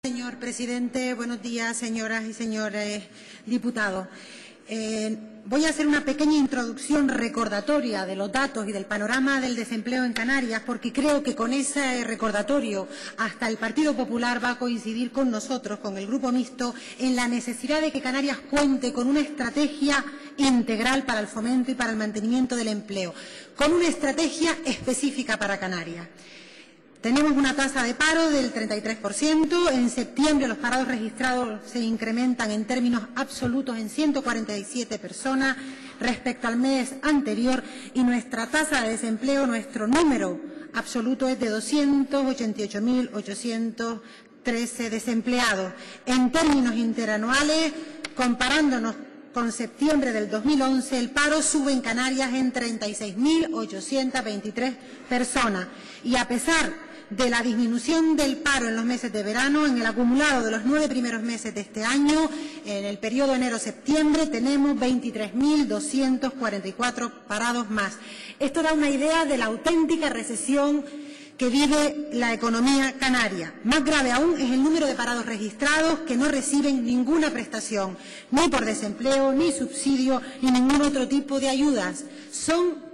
Señor presidente, buenos días, señoras y señores diputados. Voy a hacer una pequeña introducción recordatoria de los datos y del panorama del desempleo en Canarias, porque creo que con ese recordatorio hasta el Partido Popular va a coincidir con nosotros, con el Grupo Mixto, en la necesidad de que Canarias cuente con una estrategia integral para el fomento y para el mantenimiento del empleo, con una estrategia específica para Canarias. Tenemos una tasa de paro del 33%. En septiembre los parados registrados se incrementan en términos absolutos en 147 personas respecto al mes anterior y nuestra tasa de desempleo, nuestro número absoluto es de 288.813 desempleados. En términos interanuales, comparándonos con septiembre del 2011, el paro sube en Canarias en 36.823 personas y a pesar de la disminución del paro en los meses de verano, en el acumulado de los 9 primeros meses de este año, en el periodo enero-septiembre, tenemos 23.244 parados más. Esto da una idea de la auténtica recesión que vive la economía canaria. Más grave aún es el número de parados registrados que no reciben ninguna prestación, ni por desempleo, ni subsidio, ni ningún otro tipo de ayudas. Son,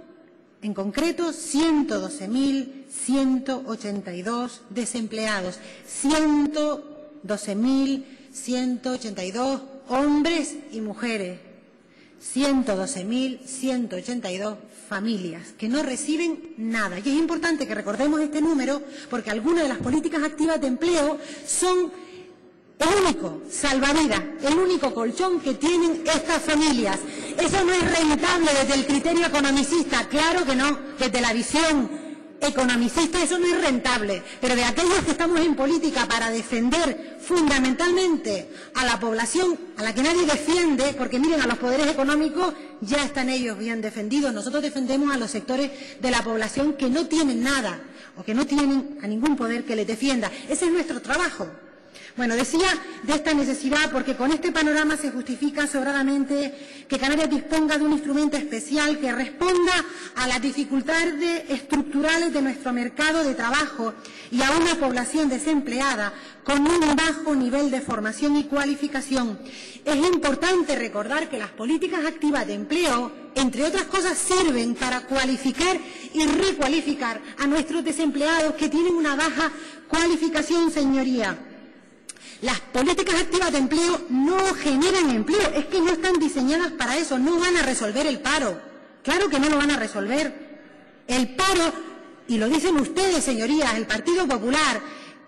en concreto, 112.182 desempleados, 112.182 hombres y mujeres, 112.182 familias que no reciben nada. Y es importante que recordemos este número porque algunas de las políticas activas de empleo son el único salvavidas, el único colchón que tienen estas familias. Eso no es rentable desde el criterio economicista, claro que no, desde la visión economicista eso no es rentable, pero de aquellos que estamos en política para defender fundamentalmente a la población a la que nadie defiende, porque miren, a los poderes económicos ya están ellos bien defendidos, nosotros defendemos a los sectores de la población que no tienen nada o que no tienen a ningún poder que les defienda. Ese es nuestro trabajo. Bueno, decía de esta necesidad porque con este panorama se justifica sobradamente que Canarias disponga de un instrumento especial que responda a las dificultades estructurales de nuestro mercado de trabajo y a una población desempleada con un bajo nivel de formación y cualificación. Es importante recordar que las políticas activas de empleo, entre otras cosas, sirven para cualificar y recualificar a nuestros desempleados que tienen una baja cualificación, señoría. Las políticas activas de empleo no generan empleo, es que no están diseñadas para eso, no van a resolver el paro. Claro que no lo van a resolver. El paro, y lo dicen ustedes, señorías, el Partido Popular,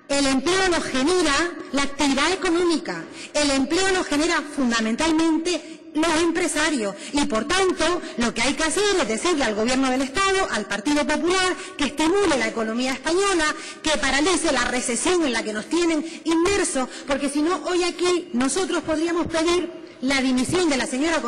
el empleo lo genera la actividad económica, el empleo lo genera fundamentalmente los empresarios y, por tanto, lo que hay que hacer es decirle al Gobierno del Estado, al Partido Popular, que estimule la economía española, que paralice la recesión en la que nos tienen inmersos, porque si no, hoy aquí nosotros podríamos pedir la dimisión de la señora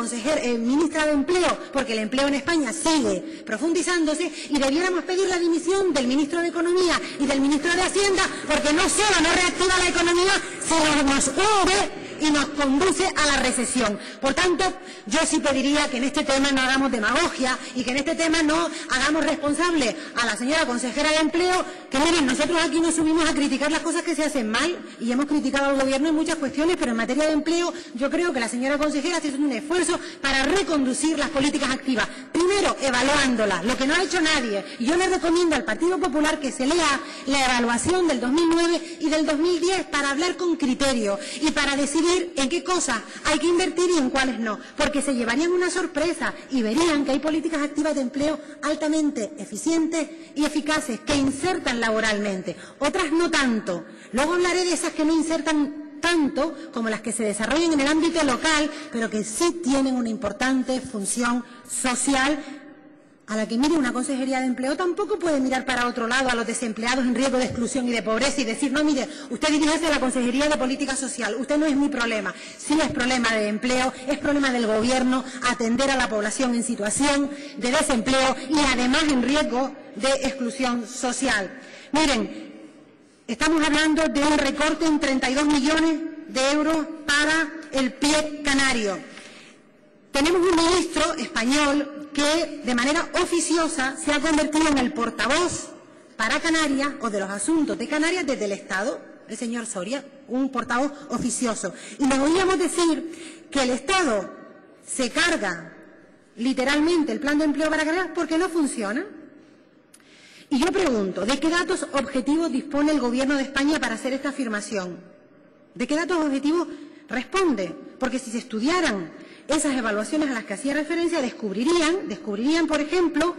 ministra de Empleo, porque el empleo en España sigue profundizándose, y debiéramos pedir la dimisión del ministro de Economía y del ministro de Hacienda, porque no solo no reactiva la economía, sino nos hunde y nos conduce a la recesión. Por tanto, yo sí pediría que en este tema no hagamos demagogia y que en este tema no hagamos responsable a la señora consejera de Empleo, que miren, nosotros aquí nos subimos a criticar las cosas que se hacen mal y hemos criticado al Gobierno en muchas cuestiones, pero en materia de empleo yo creo que la señora consejera hace un esfuerzo para reconducir las políticas activas. Primero, evaluándolas, lo que no ha hecho nadie. Y yo le recomiendo al Partido Popular que se lea la evaluación del 2009 y del 2010 para hablar con criterio y para decidir en qué cosas hay que invertir y en cuáles no, porque se llevarían una sorpresa y verían que hay políticas activas de empleo altamente eficientes y eficaces que insertan laboralmente, otras no tanto. Luego hablaré de esas que no insertan tanto como las que se desarrollan en el ámbito local, pero que sí tienen una importante función social, a la que mire una consejería de empleo tampoco puede mirar para otro lado a los desempleados en riesgo de exclusión y de pobreza y decir, no, mire, usted diríjase a la Consejería de Política Social, usted no es mi problema. Sí es problema de empleo, es problema del Gobierno atender a la población en situación de desempleo y además en riesgo de exclusión social. Miren, estamos hablando de un recorte en 32 millones de euros para el PIE canario. Tenemos un ministro español que de manera oficiosa se ha convertido en el portavoz para Canarias o de los asuntos de Canarias desde el Estado. el señor Soria, un portavoz oficioso. Y le oíamos decir que el Estado se carga literalmente el plan de empleo para Canarias porque no funciona. Y yo pregunto, ¿de qué datos objetivos dispone el Gobierno de España para hacer esta afirmación? ¿De qué datos objetivos responde? Porque si se estudiaran esas evaluaciones a las que hacía referencia, descubrirían, por ejemplo,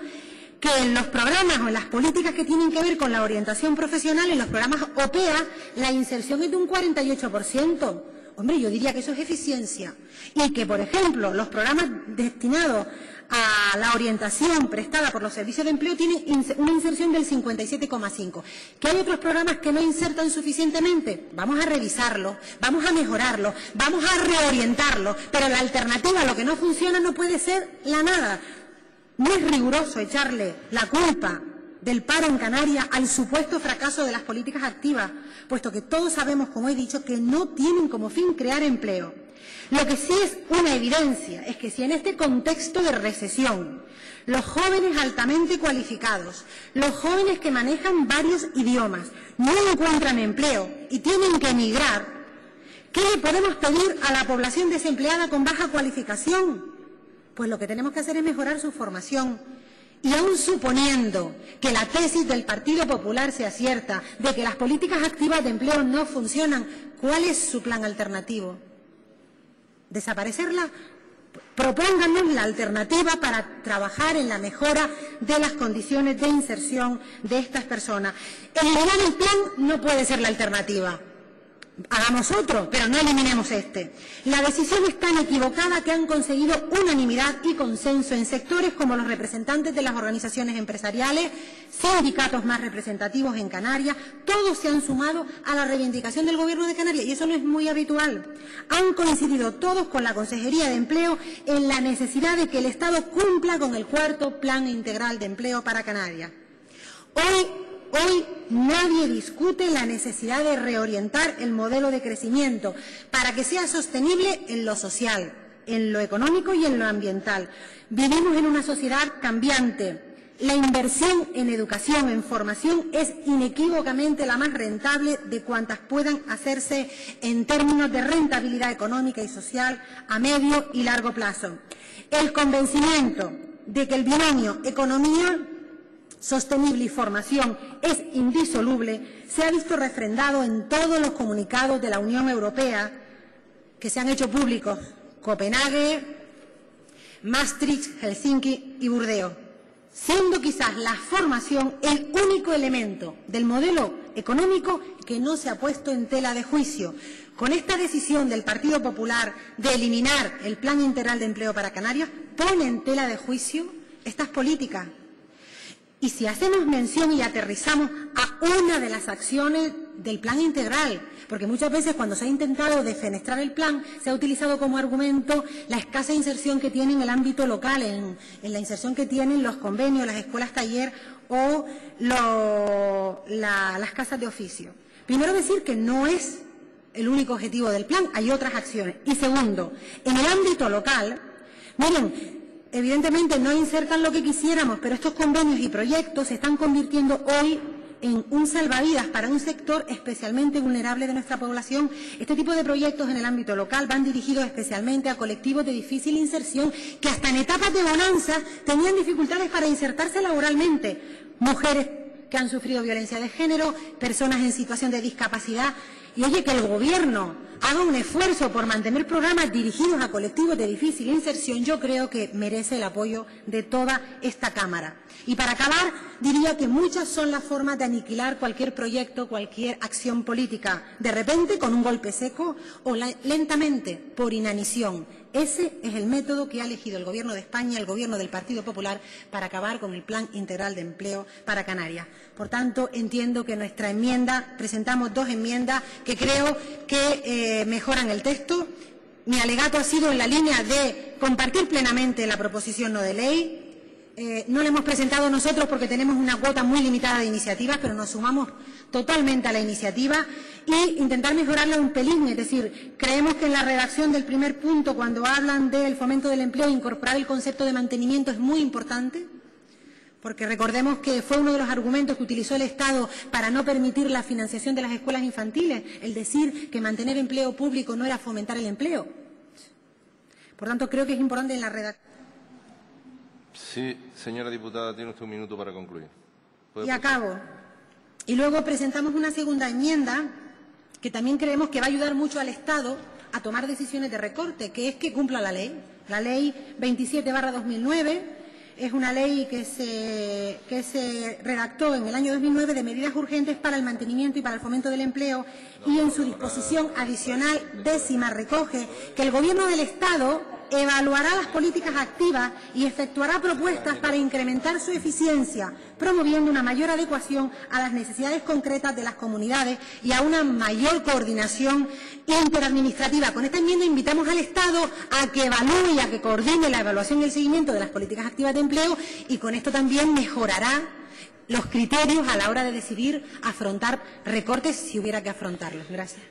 que en los programas o en las políticas que tienen que ver con la orientación profesional, en los programas OPEA, la inserción es de un 48%. Hombre, yo diría que eso es eficiencia. Y que, por ejemplo, los programas destinados a la orientación prestada por los servicios de empleo tienen una inserción del 57,5%. ¿Que hay otros programas que no insertan suficientemente? Vamos a revisarlo, vamos a mejorarlo, vamos a reorientarlo, pero la alternativa a lo que no funciona no puede ser la nada. No es riguroso echarle la culpa del paro en Canarias al supuesto fracaso de las políticas activas, puesto que todos sabemos, como he dicho, que no tienen como fin crear empleo. Lo que sí es una evidencia es que si en este contexto de recesión los jóvenes altamente cualificados, los jóvenes que manejan varios idiomas, no encuentran empleo y tienen que emigrar, ¿qué le podemos pedir a la población desempleada con baja cualificación? Pues lo que tenemos que hacer es mejorar su formación. Y aún suponiendo que la tesis del Partido Popular sea cierta, de que las políticas activas de empleo no funcionan, ¿cuál es su plan alternativo? ¿Desaparecerla? Propónganos la alternativa para trabajar en la mejora de las condiciones de inserción de estas personas. Eliminar el plan no puede ser la alternativa. Hagamos otro, pero no eliminemos este. La decisión es tan equivocada que han conseguido unanimidad y consenso en sectores como los representantes de las organizaciones empresariales, sindicatos más representativos en Canarias, todos se han sumado a la reivindicación del Gobierno de Canarias, y eso no es muy habitual. Han coincidido todos con la Consejería de Empleo en la necesidad de que el Estado cumpla con el cuarto Plan Integral de Empleo para Canarias. Hoy nadie discute la necesidad de reorientar el modelo de crecimiento para que sea sostenible en lo social, en lo económico y en lo ambiental. Vivimos en una sociedad cambiante. La inversión en educación, en formación, es inequívocamente la más rentable de cuantas puedan hacerse en términos de rentabilidad económica y social a medio y largo plazo. El convencimiento de que el binomio economía sostenible y formación es indisoluble se ha visto refrendado en todos los comunicados de la Unión Europea que se han hecho públicos: Copenhague, Maastricht, Helsinki y Burdeos, siendo quizás la formación el único elemento del modelo económico que no se ha puesto en tela de juicio. Con esta decisión del Partido Popular de eliminar el Plan Integral de Empleo para Canarias, pone en tela de juicio estas políticas. Y si hacemos mención y aterrizamos a una de las acciones del plan integral, porque muchas veces cuando se ha intentado defenestrar el plan, se ha utilizado como argumento la escasa inserción que tiene en el ámbito local, en la inserción que tienen los convenios, las escuelas taller o las casas de oficio. Primero, decir que no es el único objetivo del plan, hay otras acciones. Y segundo, en el ámbito local, miren, evidentemente no insertan lo que quisiéramos, pero estos convenios y proyectos se están convirtiendo hoy en un salvavidas para un sector especialmente vulnerable de nuestra población. Este tipo de proyectos en el ámbito local van dirigidos especialmente a colectivos de difícil inserción que hasta en etapas de bonanza tenían dificultades para insertarse laboralmente. Mujeres que han sufrido violencia de género, personas en situación de discapacidad. Y oye, que el Gobierno haga un esfuerzo por mantener programas dirigidos a colectivos de difícil inserción, yo creo que merece el apoyo de toda esta Cámara. Y para acabar, diría que muchas son las formas de aniquilar cualquier proyecto, cualquier acción política, de repente con un golpe seco o lentamente por inanición. Ese es el método que ha elegido el Gobierno de España, el Gobierno del Partido Popular, para acabar con el Plan Integral de Empleo para Canarias. Por tanto, entiendo que nuestra enmienda, presentamos dos enmiendas que creo que mejoran el texto. Mi alegato ha sido en la línea de compartir plenamente la proposición no de ley. No la hemos presentado nosotros porque tenemos una cuota muy limitada de iniciativas, pero nos sumamos totalmente a la iniciativa y intentar mejorarla un pelín. Es decir, creemos que en la redacción del primer punto, cuando hablan del fomento del empleo, incorporar el concepto de mantenimiento es muy importante, porque recordemos que fue uno de los argumentos que utilizó el Estado para no permitir la financiación de las escuelas infantiles, el decir que mantener empleo público no era fomentar el empleo. Por tanto, creo que es importante en la redacción. Sí, señora diputada, tiene usted un minuto para concluir. Y acabo. Y luego presentamos una segunda enmienda que también creemos que va a ayudar mucho al Estado a tomar decisiones de recorte, que es que cumpla la ley. La Ley 27/2009 es una ley que se redactó en el año 2009 de medidas urgentes para el mantenimiento y para el fomento del empleo, y en su disposición adicional 10ª recoge que el Gobierno del Estado evaluará las políticas activas y efectuará propuestas para incrementar su eficiencia, promoviendo una mayor adecuación a las necesidades concretas de las comunidades y a una mayor coordinación interadministrativa. Con esta enmienda invitamos al Estado a que evalúe y a que coordine la evaluación y el seguimiento de las políticas activas de empleo, y con esto también mejorará los criterios a la hora de decidir afrontar recortes si hubiera que afrontarlos. Gracias.